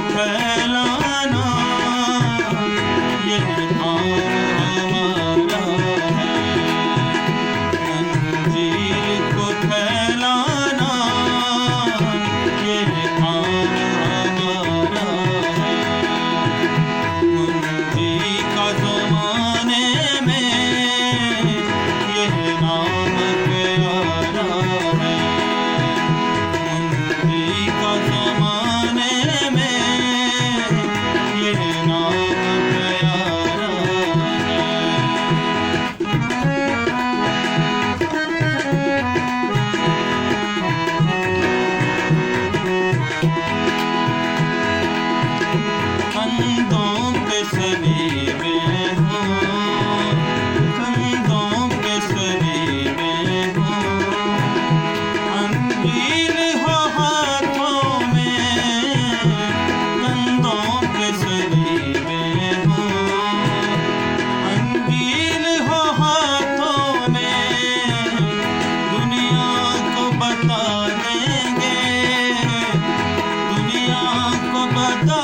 फैलाना ये काम हमारा है। अंजीर को फैलाना ये काम हमारा है। मुंजी का ज़माने में ये नाम प्यारा है। मुंजी का ज़माने में ये नाम प्यारा है। कंधों पे सलीबे हों, कंधों पे सलीबे हों, अंजीर हो हाथों में, कंधों पे सलीबे हों, अंजीर हो हाथों में, दुनिया को बता देंगे, दुनिया को बता